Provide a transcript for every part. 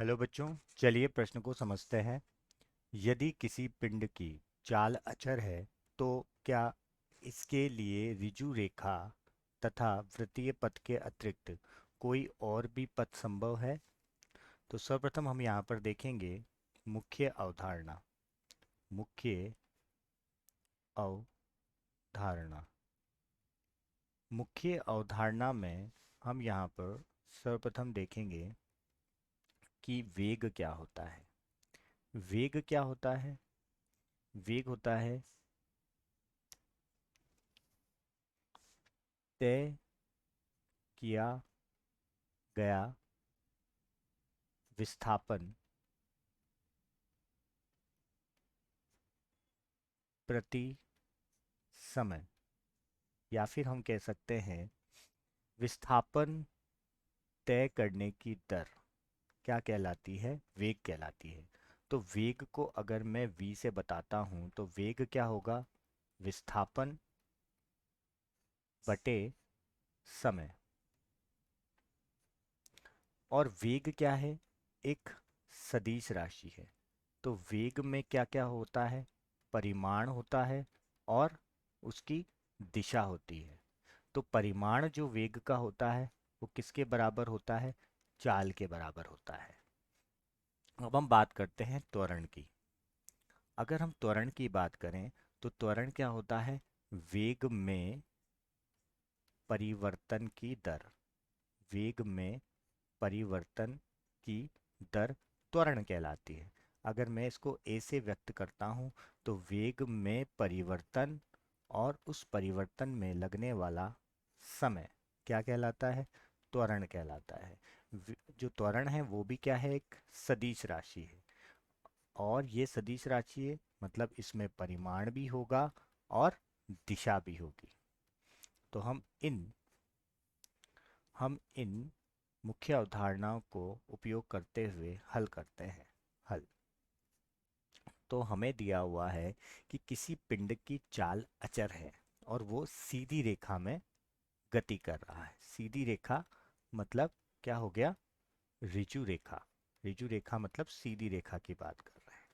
Hello बच्चों, चलिए प्रश्न को समझते हैं। यदि किसी पिंड की चाल अचर है तो क्या इसके लिए ऋजु रेखा तथा वृत्तीय पथ के अतिरिक्त कोई और भी पथ संभव है? तो सर्वप्रथम हम यहाँ पर देखेंगे मुख्य अवधारणा। मुख्य अवधारणा मुख्य अवधारणा में हम यहाँ पर सर्वप्रथम देखेंगे कि वेग क्या होता है। वेग क्या होता है? वेग होता है तय किया गया विस्थापन प्रति समय, या फिर हम कह सकते हैं विस्थापन तय करने की दर क्या कहलाती है? वेग कहलाती है। तो वेग को अगर मैं v से बताता हूं तो वेग क्या होगा? विस्थापन बटे समय। और वेग क्या है? एक सदिश राशि है। तो वेग में क्या क्या होता है? परिमाण होता है और उसकी दिशा होती है। तो परिमाण जो वेग का होता है वो किसके बराबर होता है? चाल के बराबर होता है। अब हम बात करते हैं त्वरण की। अगर हम त्वरण की बात करें तो त्वरण क्या होता है? वेग में परिवर्तन की दर। वेग में परिवर्तन की दर त्वरण कहलाती है। अगर मैं इसको ए से व्यक्त करता हूँ तो वेग में परिवर्तन और उस परिवर्तन में लगने वाला समय क्या कहलाता है? त्वरण कहलाता है। जो त्वरण है वो भी क्या है? एक सदिश राशि है। और ये सदिश राशि है मतलब इसमें परिमाण भी होगा और दिशा भी होगी। तो हम इन मुख्य अवधारणाओं को उपयोग करते हुए हल करते हैं। हल तो हमें दिया हुआ है कि किसी पिंड की चाल अचर है और वो सीधी रेखा में गति कर रहा है। सीधी रेखा मतलब क्या हो गया? ऋजु रेखा। ऋजु रेखा मतलब सीधी रेखा की बात कर रहे हैं।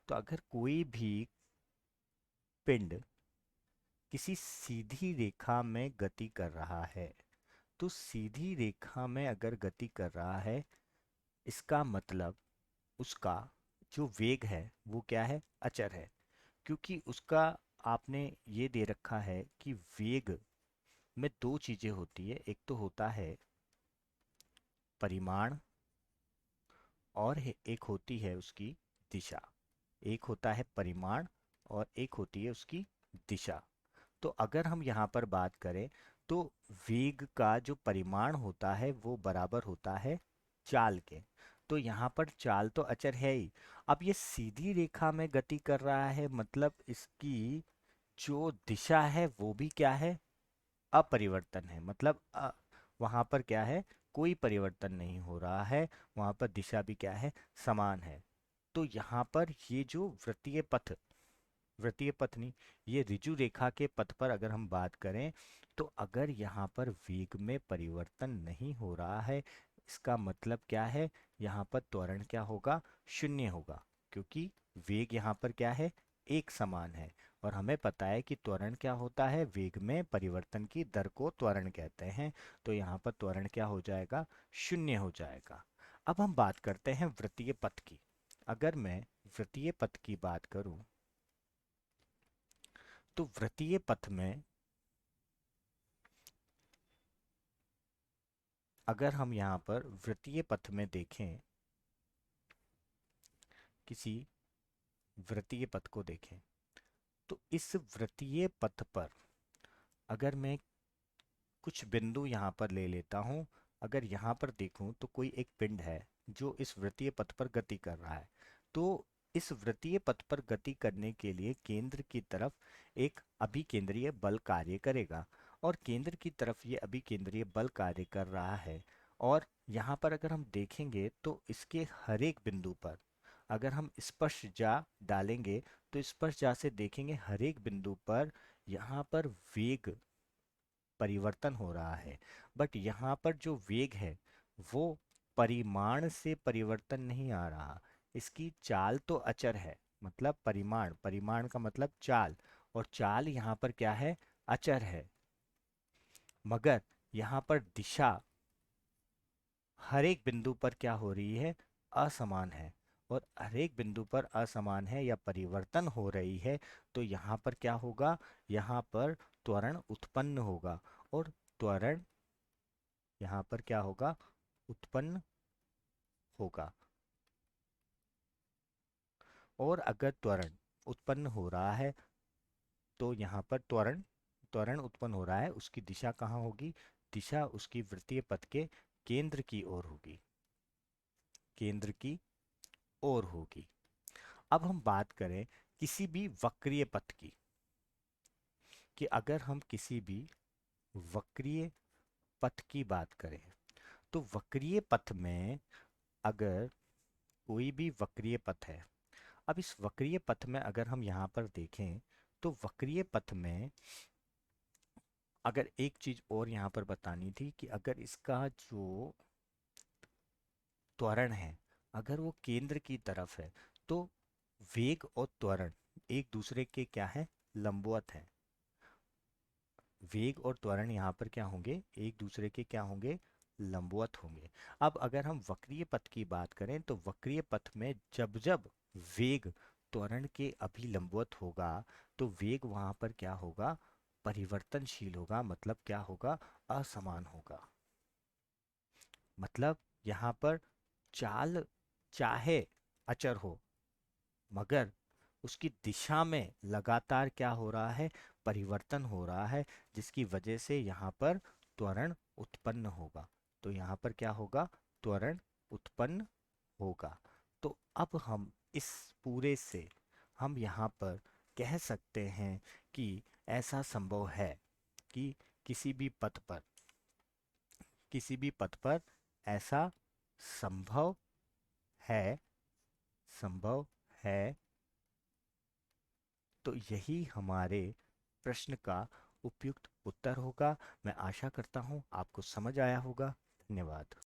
तो अगर कोई भी पिंड किसी सीधी रेखा में गति कर रहा है तो सीधी रेखा में अगर गति कर रहा है इसका मतलब उसका जो वेग है वो क्या है? अचर है। क्योंकि उसका आपने ये दे रखा है कि वेग में दो चीजें होती है। एक तो होता है परिमाण और एक होती है उसकी दिशा। एक होता है परिमाण और एक होती है उसकी दिशा। तो अगर हम यहाँ पर बात करें तो वेग का जो परिमाण होता है वो बराबर होता है चाल के। तो यहाँ पर चाल तो अचर है ही। अब ये सीधी रेखा में गति कर रहा है मतलब इसकी जो दिशा है वो भी क्या है? अपरिवर्तन है। मतलब वहाँ पर क्या है? कोई परिवर्तन नहीं हो रहा है। वहाँ पर दिशा भी क्या है? समान है। तो यहाँ पर ये जो वृत्तीय पथ नहीं, ये ऋजु रेखा के पथ पर अगर हम बात करें तो अगर यहाँ पर वेग में परिवर्तन नहीं हो रहा है इसका मतलब क्या है? यहाँ पर त्वरण क्या होगा? शून्य होगा। क्योंकि वेग यहाँ पर क्या है? एक समान है। और हमें पता है कि त्वरण क्या होता है? वेग में परिवर्तन की दर को त्वरण कहते हैं। तो यहाँ पर त्वरण क्या हो जाएगा? शून्य हो जाएगा। अब हम बात करते हैं वृत्तीय पथ की। अगर मैं वृत्तीय पथ की बात करूं तो वृत्तीय पथ में अगर हम यहाँ पर वृत्तीय पथ में देखें, किसी वृत्तीय पथ को देखें तो इस वृत्तीय पथ पर अगर मैं कुछ बिंदु यहाँ पर ले लेता हूँ। अगर यहाँ पर देखूँ तो कोई एक पिंड है जो इस वृत्तीय पथ पर गति कर रहा है। तो इस वृत्तीय पथ पर गति करने के लिए केंद्र की तरफ एक अभिकेंद्रीय बल कार्य करेगा। और केंद्र की तरफ ये अभिकेंद्रीय बल कार्य कर रहा है। और यहाँ पर अगर हम देखेंगे तो इसके हर एक बिंदु पर अगर हम स्पर्शजा डालेंगे तो स्पर्शजा से देखेंगे हर एक बिंदु पर यहाँ पर वेग परिवर्तन हो रहा है। बट यहाँ पर जो वेग है वो परिमाण से परिवर्तन नहीं आ रहा, इसकी चाल तो अचर है। मतलब परिमाण, परिमाण का मतलब चाल, और चाल यहाँ पर क्या है, अचर है। मगर यहाँ पर दिशा हर एक बिंदु पर क्या हो रही है, असमान है। और हर एक बिंदु पर असमान है या परिवर्तन हो रही है, तो यहाँ पर क्या होगा, यहाँ पर त्वरण उत्पन्न होगा। और त्वरण यहाँ पर क्या होगा, उत्पन्न होगा। और अगर त्वरण उत्पन्न हो रहा है, तो यहाँ पर त्वरण त्वरण उत्पन्न हो रहा है, उसकी दिशा कहाँ होगी, दिशा उसकी वृत्तीय पथ के केंद्र की ओर होगी, केंद्र की ओर होगी। अब हम बात करें किसी भी वक्रीय पथ की, कि अगर हम किसी भी वक्रीय पथ की बात करें, तो वक्रीय पथ में अगर कोई भी वक्रीय पथ है, अब इस वक्रीय पथ में अगर हम यहाँ पर देखें, तो वक्रीय पथ में अगर एक चीज और यहाँ पर बतानी थी, कि अगर इसका जो त्वरण है, अगर वो केंद्र की तरफ है, तो वेग और त्वरण एक दूसरे के क्या है, लंबवत है। वेग और त्वरण यहाँ पर क्या होंगे, एक दूसरे के क्या होंगे, लंबवत होंगे। अब अगर हम वक्रीय पथ की बात करें, तो वक्रीय पथ में जब जब वेग त्वरण के अभिलंबवत होगा, तो वेग वहां पर क्या होगा, परिवर्तनशील होगा। मतलब क्या होगा, असमान होगा। मतलब यहाँ पर चाल चाहे अचर हो, मगर उसकी दिशा में लगातार क्या हो रहा है, परिवर्तन हो रहा है, जिसकी वजह से यहाँ पर त्वरण उत्पन्न होगा। तो यहाँ पर क्या होगा, त्वरण उत्पन्न होगा। तो अब हम इस पूरे से हम यहाँ पर कह सकते हैं कि ऐसा संभव है कि किसी भी पथ पर, किसी भी पथ पर ऐसा संभव है, संभव है। तो यही हमारे प्रश्न का उपयुक्त उत्तर होगा। मैं आशा करता हूँ आपको समझ आया होगा। धन्यवाद।